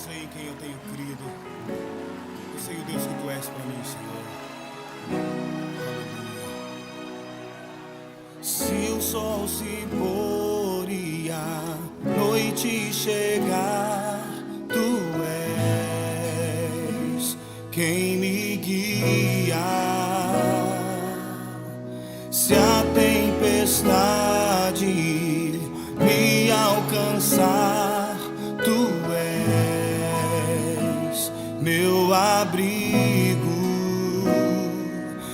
sei em quem eu tenho crido. Eu sei o Deus que tu és para mim, Senhor. Aleluia. Se o sol se pôr e a noite chegar, tu és quem me guia. Se a tempestade me alcançar, tu és meu abrigo.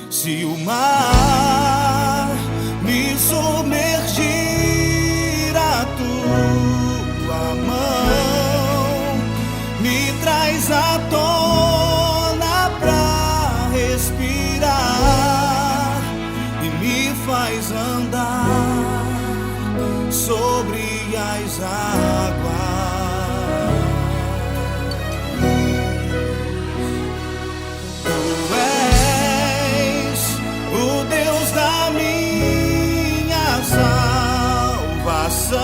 Se o mar me submergir, a tua mão me traz à tona pra respirar e me faz andar sobre as águas. Tu és o Deus da minha salvação,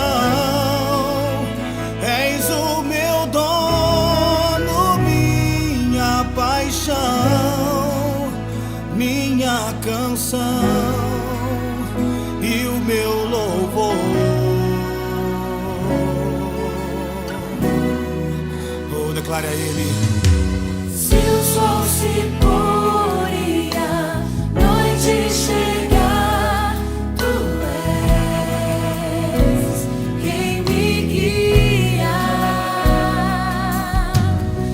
és o meu dono, minha paixão, minha canção e o meu louvor. Oh, declare a Ele. Se o sol se pôr e a noite chegar, tu és quem me guia.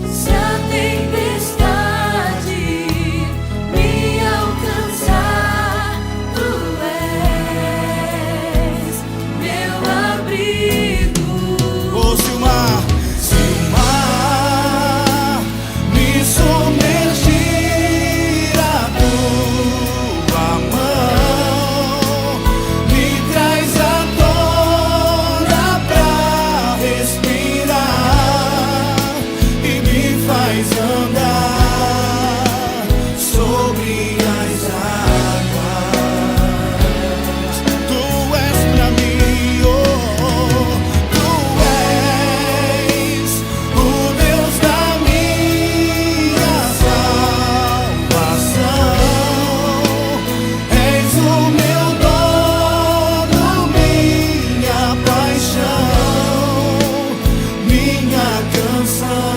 Se a tempestade me alcançar, tu és meu abrigo. Oh, se o mar me submergir, a tua mão me traz à tona pra respirar e me faz andar sobre as águas. Tu és pra mim, oh, tu és o Deus da minha salvação, és o meu dono, minha paixão, minha canção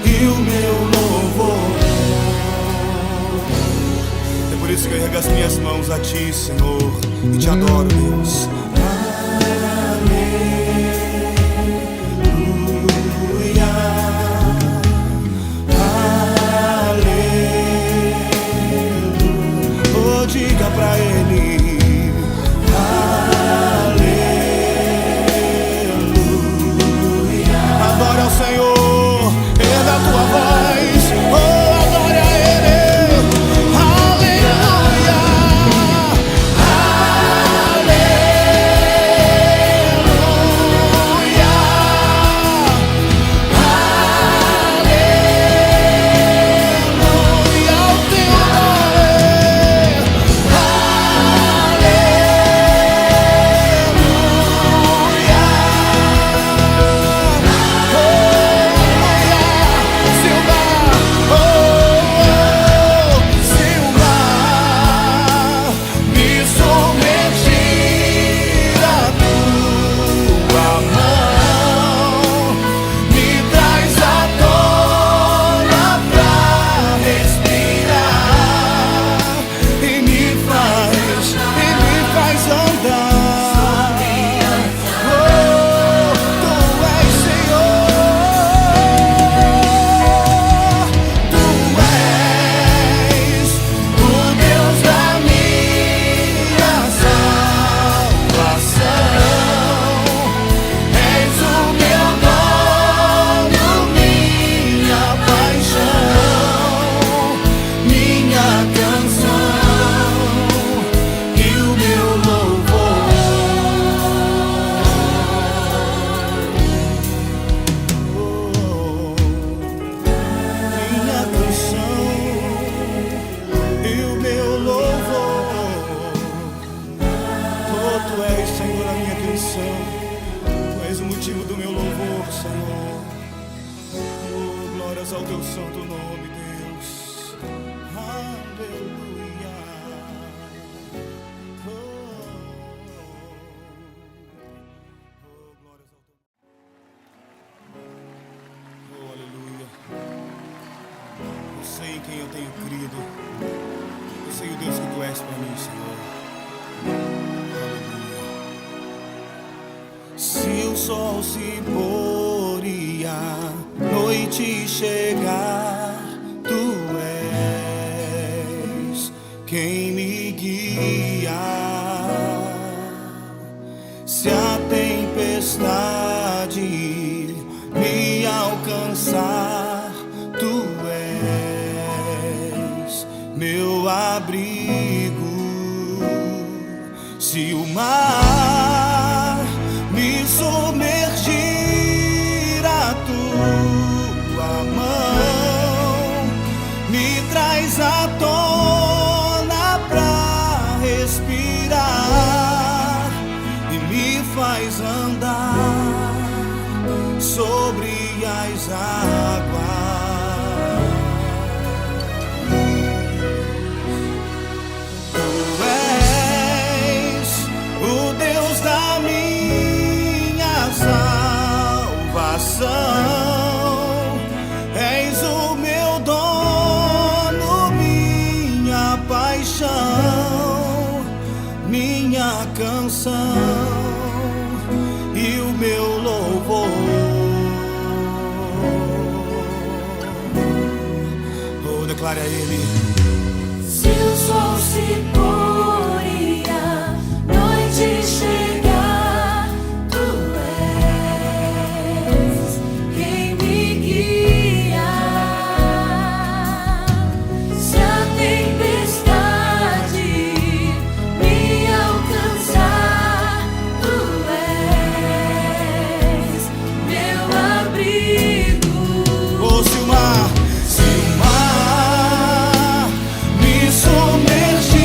e o meu louvor. É por isso que eu ergo as minhas mãos a Ti, Senhor, e Te adoro, Deus. Aleluia, aleluia. Oh, diga pra Ele. Aleluia. Adore ao Senhor, erga a tua voz. Oh, adore a Ele. Aleluia, aleluia, aleluia ao teu nome. Tu és, Senhor, a minha canção. Tu és o motivo do meu louvor, Senhor. Glórias ao teu santo nome, Deus. Aleluia. Glórias ao teu nome. Aleluia. Eu sei em quem eu tenho crido. Eu sei o Deus que tu és para mim, Senhor. Aleluia. Se o sol se pôr e a noite chegar, tu és quem me guia. Se a tempestade me alcançar, tu és meu abrigo. Se o mar me submergir, a tua mão me traz à tona pra respirar e me faz andar sobre as águas. Tu és o Deus da minha salvação, és o meu dono, minha paixão, minha canção e o meu louvor. Oh, declare a Ele. Se o sol se pôr e a noite chegar, tu és quem me guia. Se a tempestade me alcançar, tu és meu abrigo. Oh, se o mar me submergir,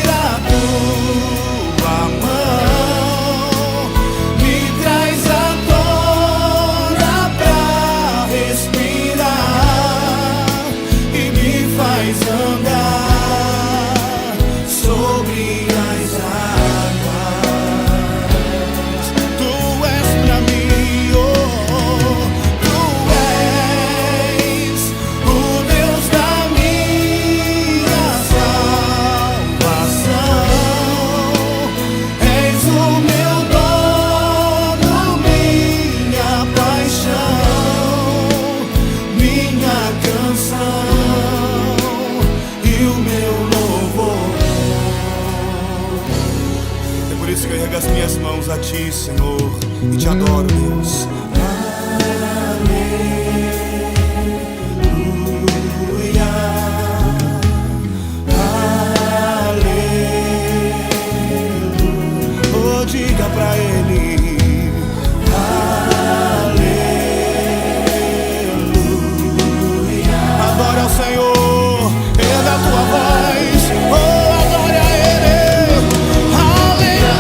a tua mão me traz à tona pra respirar e me faz andar sobre as águas. Tu és pra mim, oh, tu és o Deus da minha salvação, és o meu dono, minha paixão, minha canção e o meu louvor. É por isso que eu ergo as minhas mãos a ti, Senhor, e te adoro, Deus. Aleluia, aleluia. Oh, diga pra Ele. Aleluia. Adore ao Senhor, erga a tua voz. Oh, adore a Ele. Aleluia.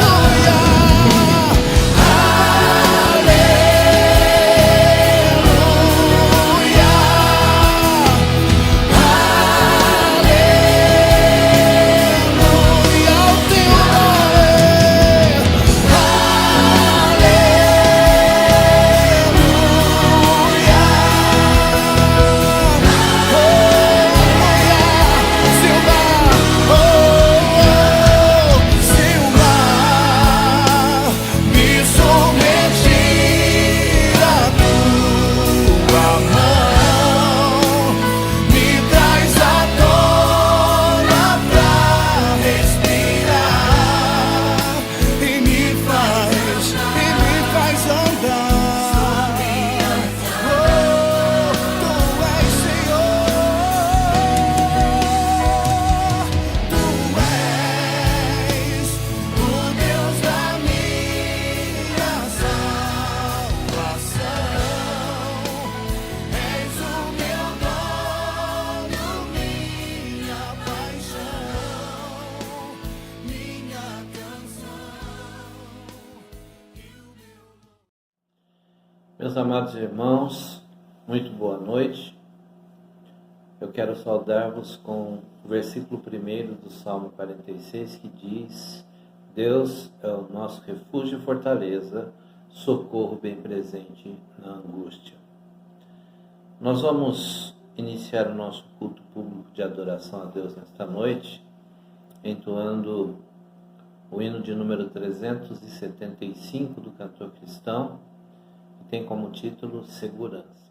Meus amados irmãos, Muito boa noite. Eu quero saudar-vos com o versículo 1 do Salmo 46, que diz: Deus é o nosso refúgio e fortaleza, socorro bem presente na angústia. Nós vamos iniciar o nosso culto público de adoração a Deus nesta noite, entoando o hino de número 375 do cantor cristão, que tem como título Segurança.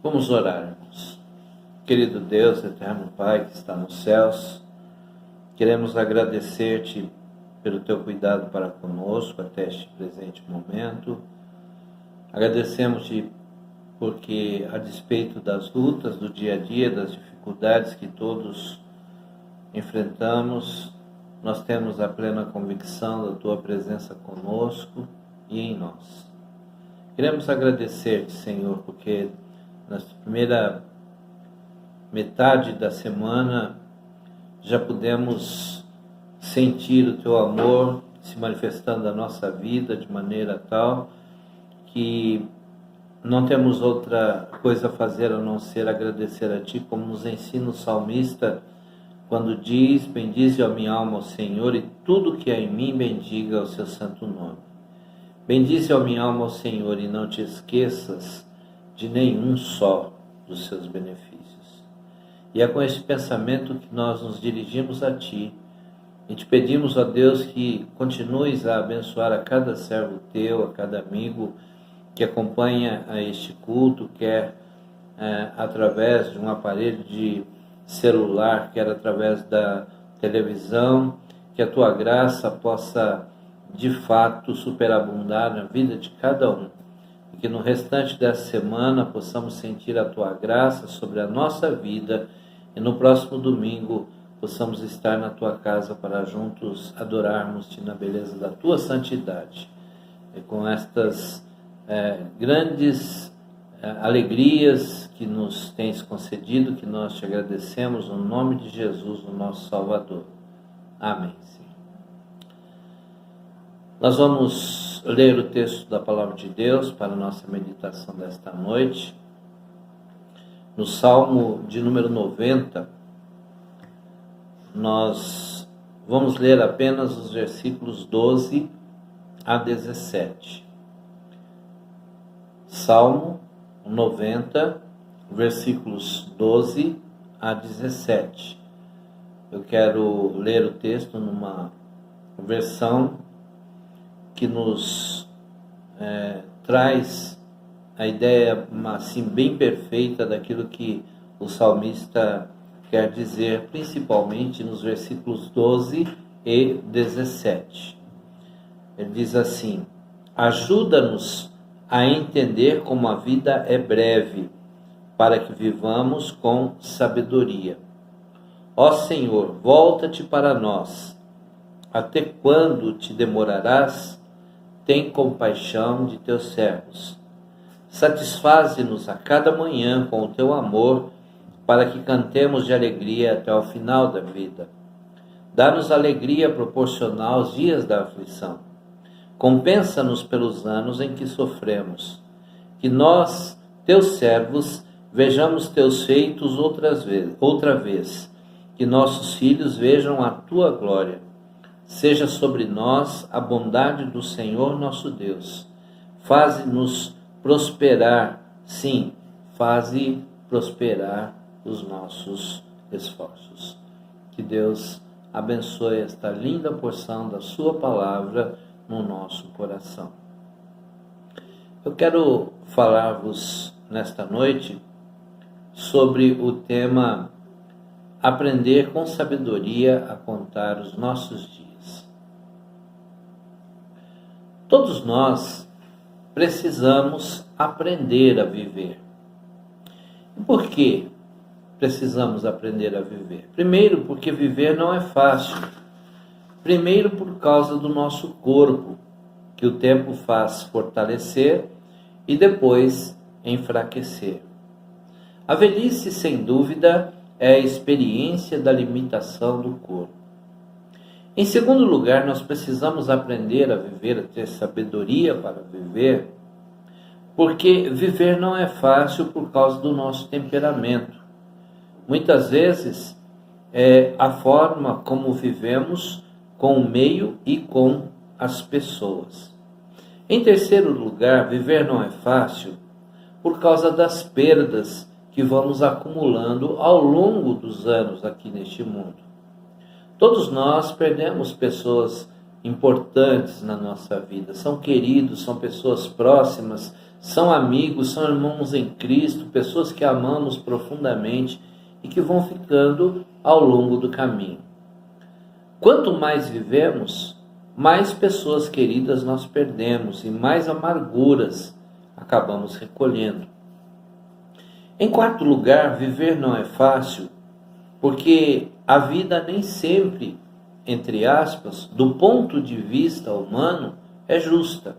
Vamos orar, irmãos. Querido Deus, eterno Pai que está nos céus, queremos agradecer-te pelo teu cuidado para conosco até este presente momento. Agradecemos-te porque, a despeito das lutas do dia a dia, das dificuldades que todos enfrentamos, nós temos a plena convicção da tua presença conosco e em nós. Queremos agradecer-te, Senhor, porque na primeira metade da semana já pudemos sentir o teu amor se manifestando na nossa vida de maneira tal que não temos outra coisa a fazer a não ser agradecer a ti, como nos ensina o salmista quando diz: bendize a minha alma ao Senhor, e tudo que há em mim bendiga o seu santo nome. Bendize a minha alma ao Senhor e não te esqueças de nenhum só dos seus benefícios. E é com esse pensamento que nós nos dirigimos a Ti e te pedimos, ó Deus, que continues a abençoar a cada servo Teu, a cada amigo que acompanha a este culto, quer através de um aparelho de celular, quer através da televisão, que a Tua graça possa de fato superabundar na vida de cada um. E que no restante dessa semana possamos sentir a Tua graça sobre a nossa vida e no próximo domingo possamos estar na Tua casa para juntos adorarmos-Te na beleza da Tua santidade. E com estas grandes alegrias que nos tens concedido, que nós te agradecemos no nome de Jesus, o nosso Salvador. Amém, Senhor. Nós vamos ler o texto da Palavra de Deus para a nossa meditação desta noite. No Salmo de número 90, nós vamos ler apenas os versículos 12 a 17. Salmo 90, versículos 12 a 17. Eu quero ler o texto numa versão que nos traz a ideia assim, bem perfeita daquilo que o salmista quer dizer, principalmente nos versículos 12 e 17. Ele diz assim: ajuda-nos a entender como a vida é breve, para que vivamos com sabedoria. Ó Senhor, volta-te para nós. Até quando te demorarás? Tem compaixão de teus servos. Satisfaze-nos a cada manhã com o teu amor, para que cantemos de alegria até o final da vida. Dá-nos alegria proporcional aos dias da aflição. Compensa-nos pelos anos em que sofremos. Que nós, teus servos, vejamos teus feitos outra vez. Que nossos filhos vejam a tua glória. Seja sobre nós a bondade do Senhor nosso Deus. Faze-nos prosperar, sim, faze prosperar os nossos esforços. Que Deus abençoe esta linda porção da sua palavra no nosso coração. Eu quero falar-vos nesta noite sobre o tema aprender com sabedoria a contar os nossos dias. Todos nós precisamos aprender a viver. E por que precisamos aprender a viver? Primeiro, porque viver não é fácil. Primeiro, por causa do nosso corpo, que o tempo faz fortalecer e depois enfraquecer. A velhice, sem dúvida, é a experiência da limitação do corpo. Em segundo lugar, nós precisamos aprender a viver, a ter sabedoria para viver, porque viver não é fácil por causa do nosso temperamento. Muitas vezes, é a forma como vivemos com o meio e com as pessoas. Em terceiro lugar, viver não é fácil por causa das perdas que vamos acumulando ao longo dos anos aqui neste mundo. Todos nós perdemos pessoas importantes na nossa vida, são queridos, são pessoas próximas, são amigos, são irmãos em Cristo, pessoas que amamos profundamente e que vão ficando ao longo do caminho. Quanto mais vivemos, mais pessoas queridas nós perdemos e mais amarguras acabamos recolhendo. Em quarto lugar, viver não é fácil, porque a vida nem sempre, entre aspas, do ponto de vista humano, é justa.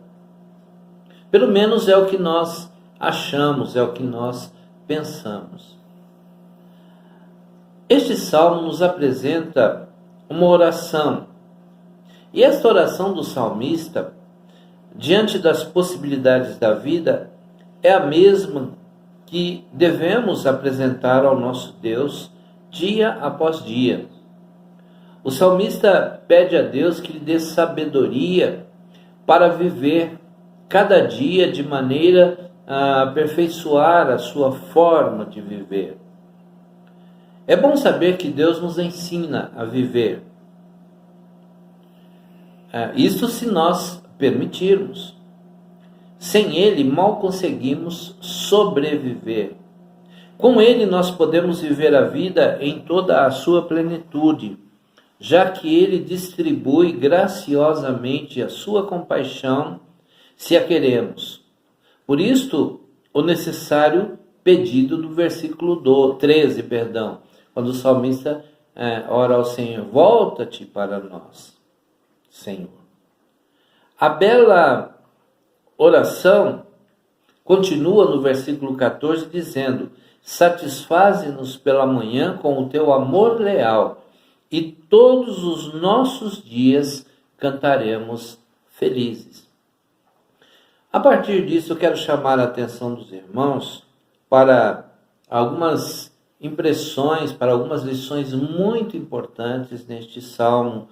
Pelo menos é o que nós achamos, é o que nós pensamos. Este salmo nos apresenta uma oração. E esta oração do salmista, diante das possibilidades da vida, é a mesma que devemos apresentar ao nosso Deus dia após dia. O salmista pede a Deus que lhe dê sabedoria para viver cada dia de maneira a aperfeiçoar a sua forma de viver. É bom saber que Deus nos ensina a viver. Isso se nós permitirmos. Sem Ele, mal conseguimos sobreviver. Com Ele, nós podemos viver a vida em toda a sua plenitude, já que Ele distribui graciosamente a sua compaixão, se a queremos. Por isto, o necessário pedido do versículo 13, quando o salmista ora ao Senhor: volta-te para nós, Senhor. A bela oração continua no versículo 14 dizendo: satisfaze-nos pela manhã com o teu amor leal, e todos os nossos dias cantaremos felizes. A partir disso, eu quero chamar a atenção dos irmãos para algumas impressões, para algumas lições muito importantes neste salmo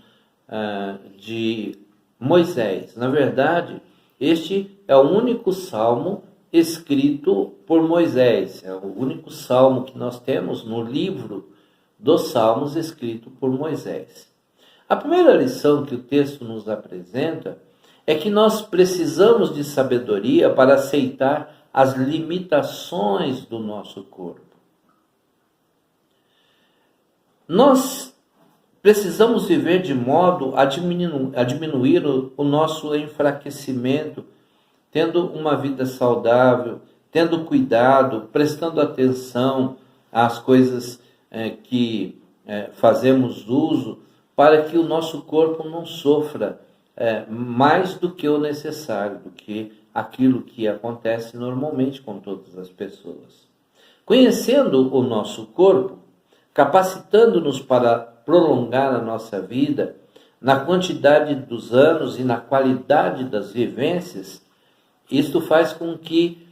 de Moisés. Na verdade, este é o único salmo escrito por Moisés, é o único salmo que nós temos no livro dos salmos escrito por Moisés. A primeira lição que o texto nos apresenta é que nós precisamos de sabedoria para aceitar as limitações do nosso corpo. Nós precisamos viver de modo a diminuir o nosso enfraquecimento, tendo uma vida saudável, tendo cuidado, prestando atenção às coisas que fazemos uso, para que o nosso corpo não sofra mais do que o necessário, do que aquilo que acontece normalmente com todas as pessoas. Conhecendo o nosso corpo, capacitando-nos para prolongar a nossa vida, na quantidade dos anos e na qualidade das vivências, isto faz com que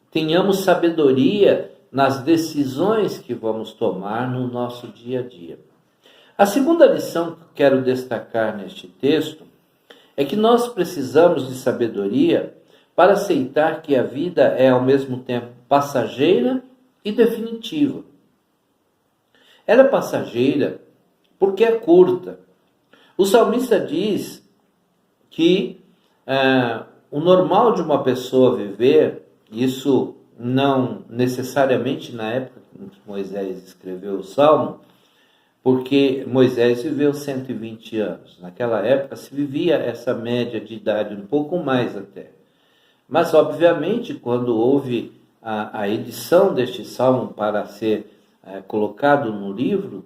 tenhamos sabedoria nas decisões que vamos tomar no nosso dia a dia. A segunda lição que quero destacar neste texto é que nós precisamos de sabedoria para aceitar que a vida é ao mesmo tempo passageira e definitiva. Ela é passageira porque é curta. O salmista diz que o normal de uma pessoa viver, isso não necessariamente na época em que Moisés escreveu o Salmo, porque Moisés viveu 120 anos. Naquela época se vivia essa média de idade, um pouco mais até. Mas, obviamente, quando houve a edição deste Salmo para ser colocado no livro,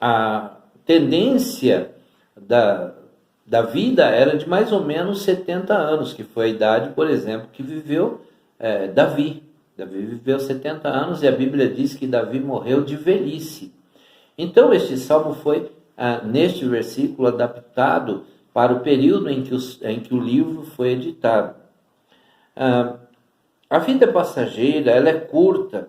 a tendência da vida era de mais ou menos 70 anos, que foi a idade, por exemplo, que viveu Davi. Davi viveu 70 anos e a Bíblia diz que Davi morreu de velhice. Então, este salmo foi, neste versículo, adaptado para o período em que o livro foi editado. A vida é passageira, ela é curta,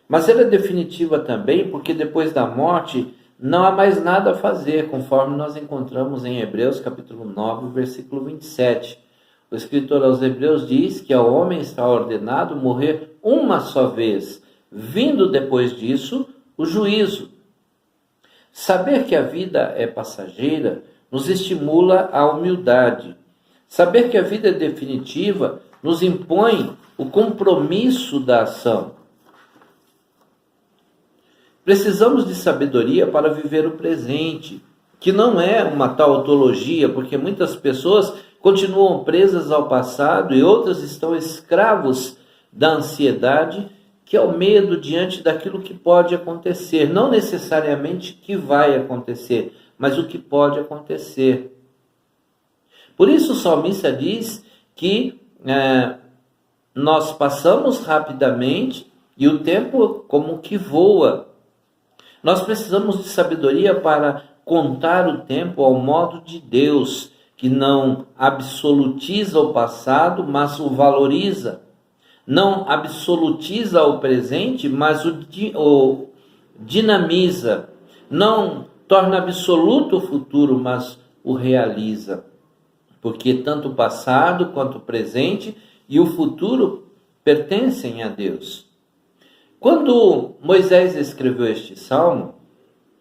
mas ela é definitiva também, porque depois da morte não há mais nada a fazer, conforme nós encontramos em Hebreus capítulo 9, versículo 27. O escritor aos Hebreus diz que ao homem está ordenado morrer uma só vez, vindo depois disso o juízo. Saber que a vida é passageira nos estimula à humildade. Saber que a vida é definitiva nos impõe o compromisso da ação. Precisamos de sabedoria para viver o presente, que não é uma tautologia, porque muitas pessoas continuam presas ao passado e outras estão escravos da ansiedade, que é o medo diante daquilo que pode acontecer. Não necessariamente que vai acontecer, mas o que pode acontecer. Por isso o salmista diz que nós passamos rapidamente e o tempo como que voa. Nós precisamos de sabedoria para contar o tempo ao modo de Deus, que não absolutiza o passado, mas o valoriza. Não absolutiza o presente, mas o dinamiza. Não torna absoluto o futuro, mas o realiza. Porque tanto o passado quanto o presente e o futuro pertencem a Deus. Quando Moisés escreveu este salmo,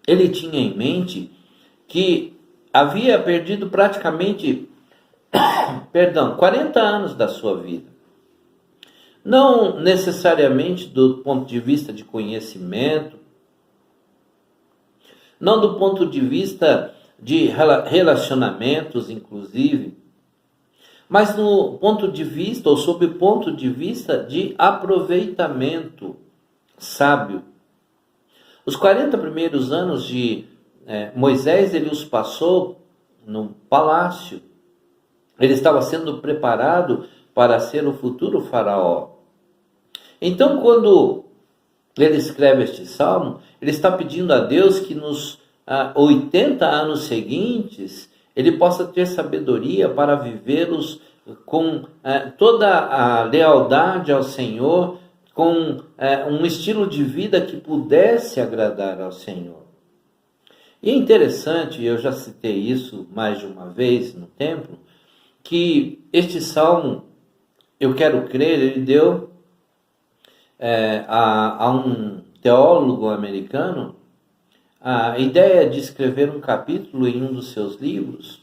ele tinha em mente que havia perdido praticamente 40 anos da sua vida. Não necessariamente do ponto de vista de conhecimento, não do ponto de vista de relacionamentos, inclusive, mas no ponto de vista, ou sob o ponto de vista de aproveitamento sábio. Os 40 primeiros anos de Moisés, ele os passou no palácio. Ele estava sendo preparado para ser o futuro faraó. Então, quando ele escreve este salmo, ele está pedindo a Deus que nos 80 anos seguintes, ele possa ter sabedoria para vivê-los com toda a lealdade ao Senhor, com um estilo de vida que pudesse agradar ao Senhor. E é interessante, eu já citei isso mais de uma vez no templo, que este salmo, eu quero crer, ele deu a um teólogo americano a ideia de escrever um capítulo em um dos seus livros.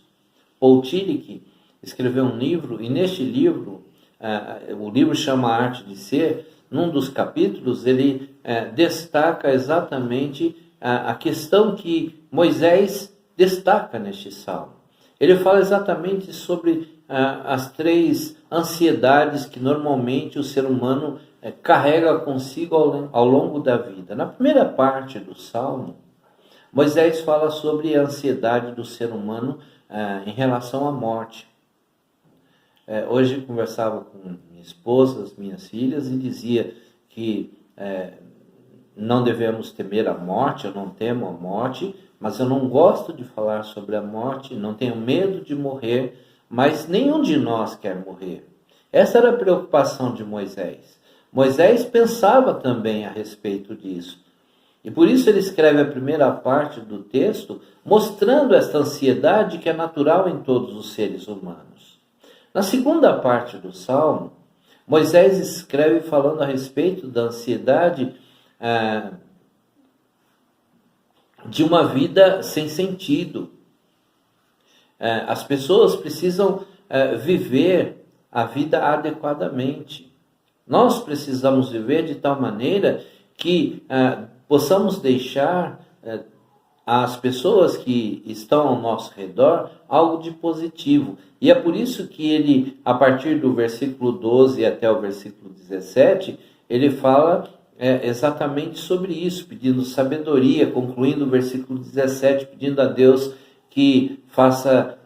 Paul Tillich escreveu um livro, e neste livro, o livro chama A Arte de Ser. Num dos capítulos, ele destaca exatamente a questão que Moisés destaca neste salmo. Ele fala exatamente sobre as 3 ansiedades que normalmente o ser humano carrega consigo ao longo da vida. Na primeira parte do salmo, Moisés fala sobre a ansiedade do ser humano em relação à morte. Hoje conversava com minha esposa, as minhas filhas, e dizia que não devemos temer a morte. Eu não temo a morte, mas eu não gosto de falar sobre a morte, não tenho medo de morrer, mas nenhum de nós quer morrer. Essa era a preocupação de Moisés. Moisés pensava também a respeito disso. E por isso ele escreve a primeira parte do texto, mostrando esta ansiedade que é natural em todos os seres humanos. Na segunda parte do salmo, Moisés escreve falando a respeito da ansiedade de uma vida sem sentido. As pessoas precisam viver a vida adequadamente. Nós precisamos viver de tal maneira que possamos deixar às pessoas que estão ao nosso redor algo de positivo. E é por isso que ele, a partir do versículo 12 até o versículo 17, ele fala exatamente sobre isso, pedindo sabedoria, concluindo o versículo 17, pedindo a Deus que faça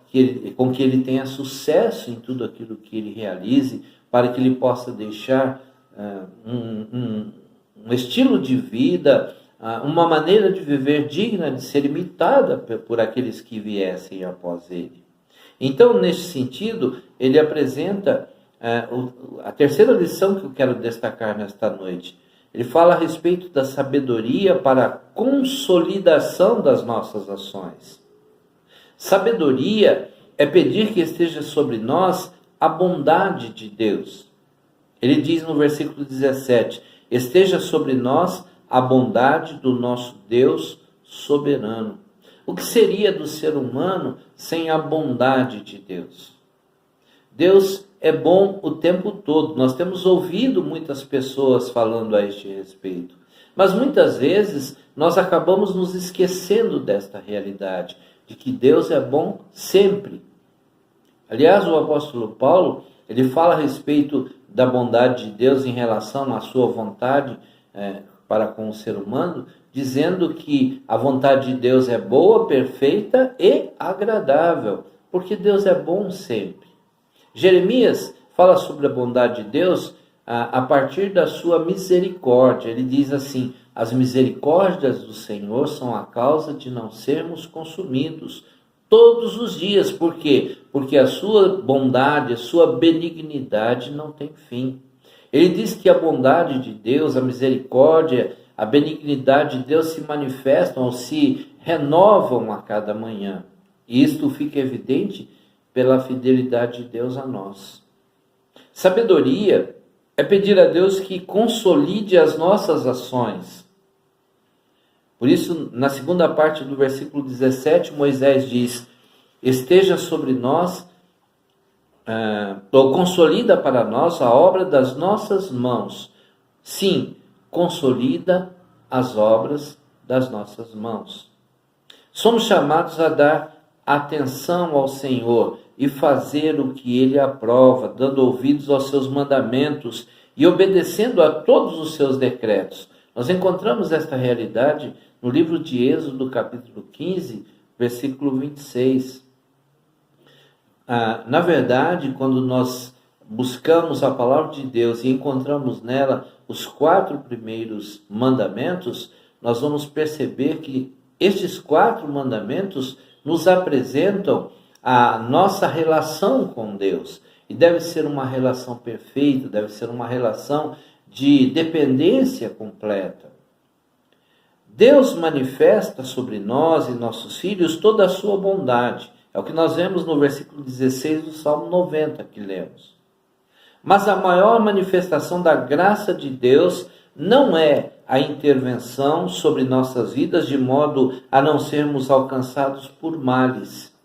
com que ele tenha sucesso em tudo aquilo que ele realize, para que ele possa deixar um estilo de vida, uma maneira de viver digna de ser imitada por aqueles que viessem após ele. Então, nesse sentido, ele apresenta a terceira lição que eu quero destacar nesta noite. Ele fala a respeito da sabedoria para a consolidação das nossas ações. Sabedoria é pedir que esteja sobre nós a bondade de Deus. Ele diz no versículo 17: esteja sobre nós a bondade do nosso Deus soberano. O que seria do ser humano sem a bondade de Deus? Deus é bom o tempo todo. Nós temos ouvido muitas pessoas falando a este respeito. Mas muitas vezes nós acabamos nos esquecendo desta realidade, de que Deus é bom sempre. Aliás, o apóstolo Paulo, ele fala a respeito da bondade de Deus em relação à sua vontade para com o ser humano, dizendo que a vontade de Deus é boa, perfeita e agradável, porque Deus é bom sempre. Jeremias fala sobre a bondade de Deus a partir da sua misericórdia. Ele diz assim: as misericórdias do Senhor são a causa de não sermos consumidos todos os dias. Por quê? Porque a sua bondade, a sua benignidade não tem fim. Ele diz que a bondade de Deus, a misericórdia, a benignidade de Deus se manifestam ou se renovam a cada manhã. E isto fica evidente pela fidelidade de Deus a nós. Sabedoria é pedir a Deus que consolide as nossas ações. Por isso, na segunda parte do versículo 17, Moisés diz: esteja sobre nós, ou consolida para nós a obra das nossas mãos. Sim, consolida as obras das nossas mãos. Somos chamados a dar atenção ao Senhor e fazer o que Ele aprova, dando ouvidos aos seus mandamentos e obedecendo a todos os seus decretos. Nós encontramos esta realidade no livro de Êxodo, capítulo 15, versículo 26. Na verdade, quando nós buscamos a palavra de Deus e encontramos nela os 4 primeiros mandamentos, nós vamos perceber que estes 4 mandamentos nos apresentam a nossa relação com Deus. E deve ser uma relação perfeita, deve ser uma relação de dependência completa. Deus manifesta sobre nós e nossos filhos toda a sua bondade. É o que nós vemos no versículo 16 do Salmo 90 que lemos. Mas a maior manifestação da graça de Deus não é a intervenção sobre nossas vidas de modo a não sermos alcançados por males.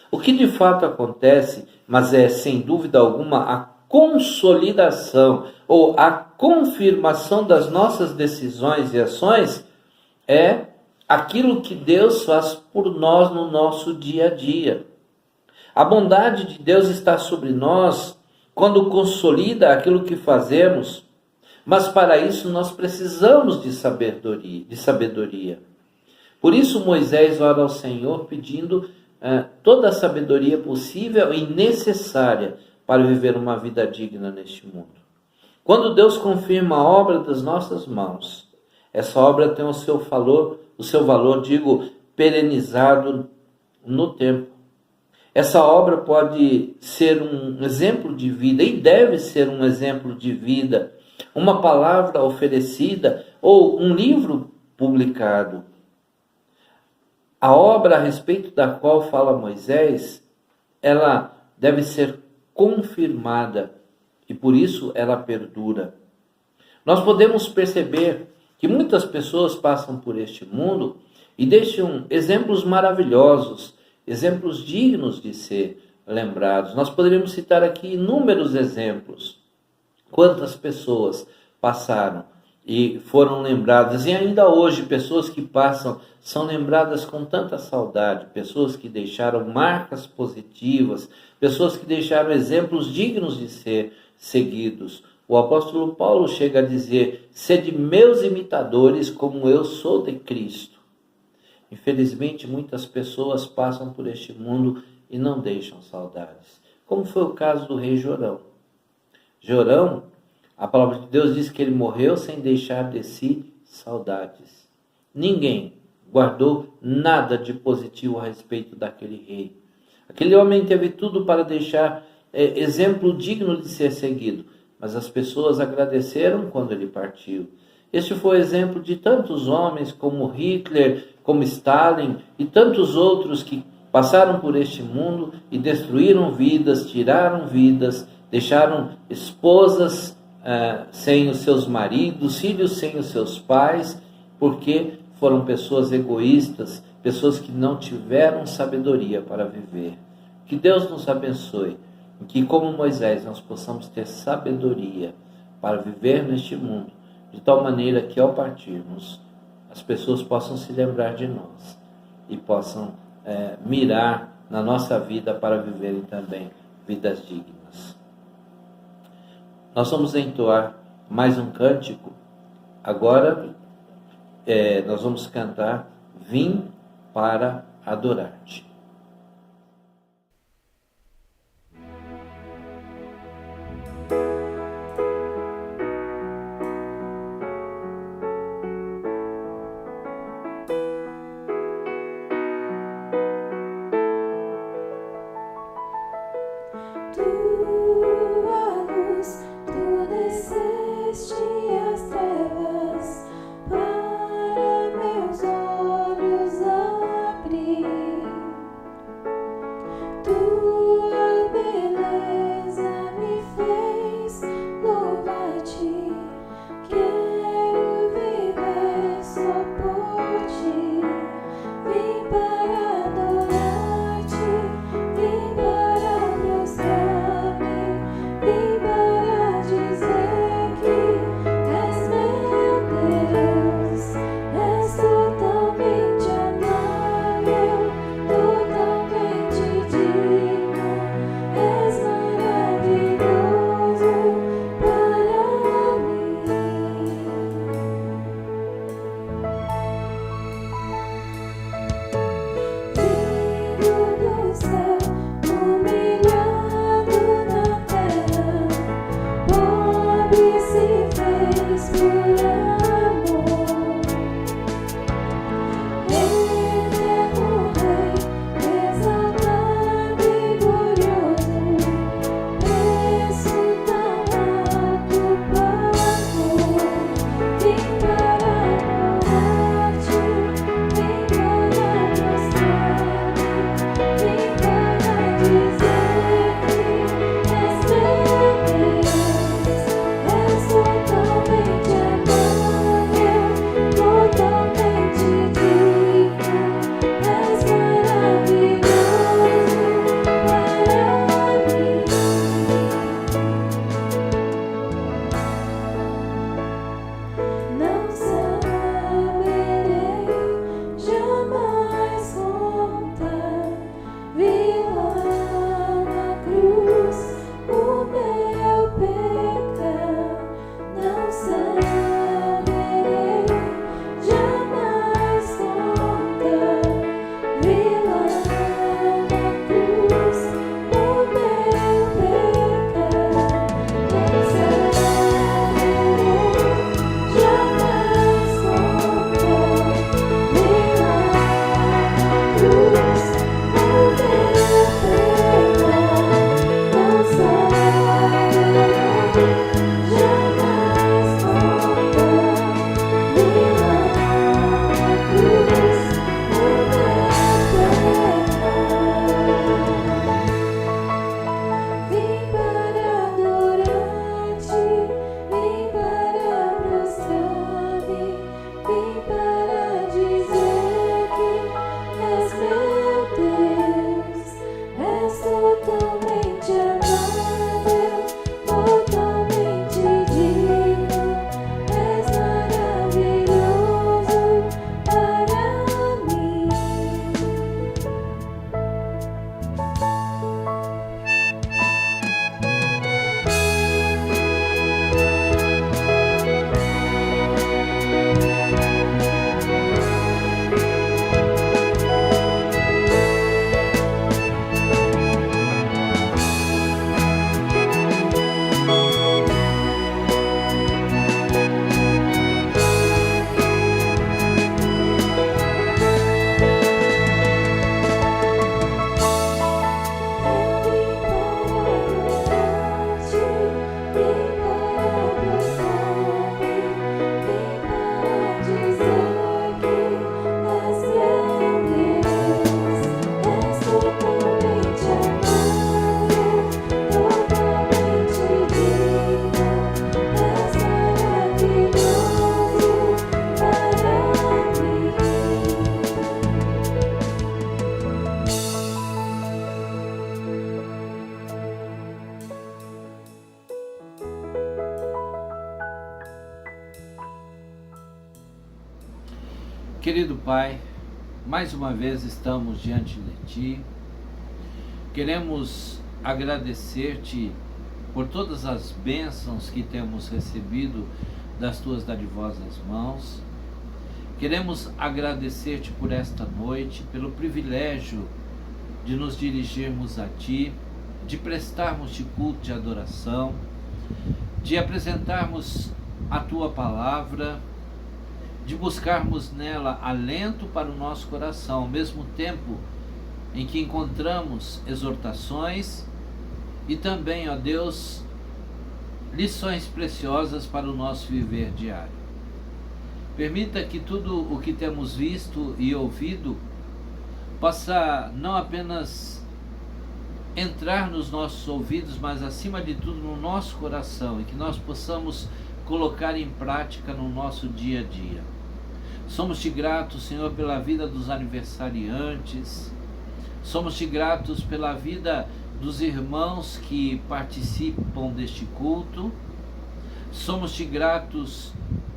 O que de fato acontece, mas é sem dúvida alguma a consolidação ou a confirmação das nossas decisões e ações, é aquilo que Deus faz por nós no nosso dia a dia. A bondade de Deus está sobre nós quando consolida aquilo que fazemos, mas para isso nós precisamos de sabedoria. Por isso Moisés ora ao Senhor pedindo toda a sabedoria possível e necessária para viver uma vida digna neste mundo. Quando Deus confirma a obra das nossas mãos, essa obra tem o seu valor, perenizado no tempo. Essa obra pode ser um exemplo de vida e deve ser um exemplo de vida, uma palavra oferecida ou um livro publicado. A obra a respeito da qual fala Moisés, ela deve ser confirmada e por isso ela perdura. Nós podemos perceber que muitas pessoas passam por este mundo e deixam exemplos maravilhosos, exemplos dignos de ser lembrados. Nós poderíamos citar aqui inúmeros exemplos. Quantas pessoas passaram e foram lembradas, e ainda hoje pessoas que passam são lembradas com tanta saudade, pessoas que deixaram marcas positivas, pessoas que deixaram exemplos dignos de ser seguidos. O apóstolo Paulo chega a dizer: sede meus imitadores como eu sou de Cristo. Infelizmente, muitas pessoas passam por este mundo e não deixam saudades, como foi o caso do rei Jorão. Jorão, a palavra de Deus diz que ele morreu sem deixar de si saudades. Ninguém guardou nada de positivo a respeito daquele rei. Aquele homem teve tudo para deixar exemplo digno de ser seguido, mas as pessoas agradeceram quando ele partiu. Este foi o exemplo de tantos homens como Hitler, como Stalin e tantos outros que passaram por este mundo e destruíram vidas, tiraram vidas, deixaram esposas sem os seus maridos, filhos sem os seus pais, porque foram pessoas egoístas, pessoas que não tiveram sabedoria para viver. Que Deus nos abençoe, e que como Moisés nós possamos ter sabedoria para viver neste mundo, de tal maneira que ao partirmos, as pessoas possam se lembrar de nós e possam mirar na nossa vida para viverem também vidas dignas. Nós vamos entoar mais um cântico. Agora nós vamos cantar Vim para adorar-te. Totalmente digno. totalmente amável, totalmente digno, és maravilhoso para mim. Querido Pai, mais uma vez estamos diante de Ti. Queremos agradecer-te por todas as bênçãos que temos recebido das Tuas dadivosas mãos. Queremos agradecer-te por esta noite, pelo privilégio de nos dirigirmos a Ti, de prestarmos-te culto de adoração, de apresentarmos a Tua palavra, de buscarmos nela alento para o nosso coração, ao mesmo tempo em que encontramos exortações e também, ó Deus, lições preciosas para o nosso viver diário. Permita que tudo o que temos visto e ouvido possa não apenas entrar nos nossos ouvidos, mas acima de tudo no nosso coração, e que nós possamos colocar em prática no nosso dia a dia. Somos-te gratos, Senhor, pela vida dos aniversariantes, somos-te gratos pela vida dos irmãos que participam deste culto, somos-te gratos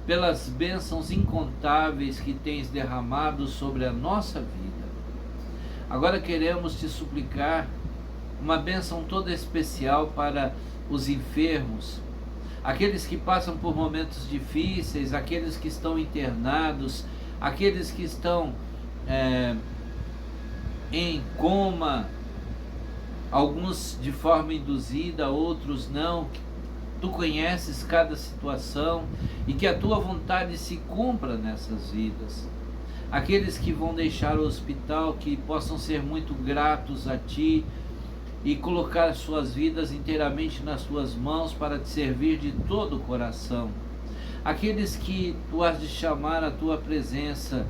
pelas bênçãos incontáveis que tens derramado sobre a nossa vida. Agora queremos te suplicar uma bênção toda especial para os enfermos, aqueles que passam por momentos difíceis, aqueles que estão internados, aqueles que estão em coma, alguns de forma induzida, outros não. Tu conheces cada situação e que a Tua vontade se cumpra nessas vidas. Aqueles que vão deixar o hospital, que possam ser muito gratos a Ti e colocar suas vidas inteiramente nas Tuas mãos para Te servir de todo o coração. Aqueles que Tu has de chamar à Tua presença,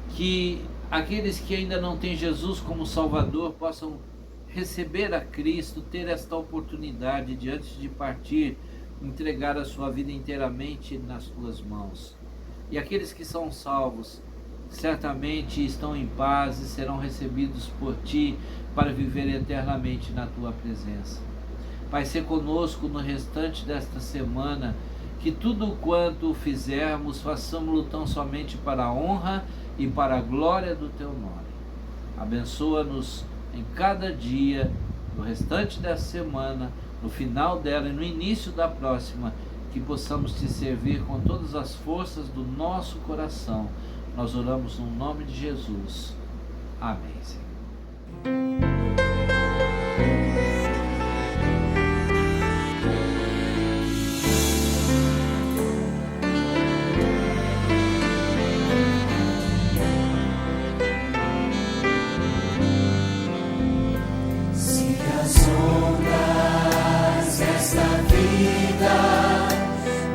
que aqueles que ainda não têm Jesus como Salvador possam receber a Cristo, ter esta oportunidade de, antes de partir, entregar a sua vida inteiramente nas Tuas mãos. E aqueles que são salvos, certamente estão em paz e serão recebidos por Ti para viver eternamente na Tua presença. Pai, se conosco no restante desta semana, que tudo quanto fizermos, façamos-lo tão somente para a honra e para a glória do Teu nome. Abençoa-nos em cada dia, no restante desta semana, no final dela e no início da próxima, que possamos Te servir com todas as forças do nosso coração. Nós oramos no nome de Jesus. Amém, Senhor.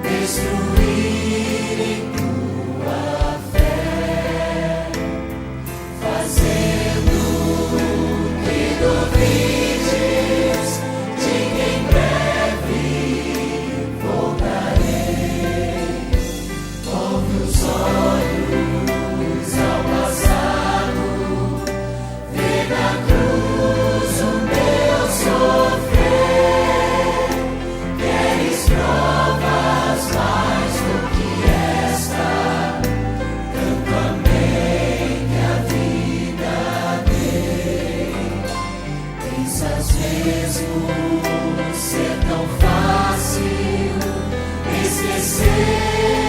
Destruírem tua fé, fazendo que duvides de que em breve voltarei. Volve os olhos ao passado, vê na cruz o Pensas mesmo ser tão fácil esquecer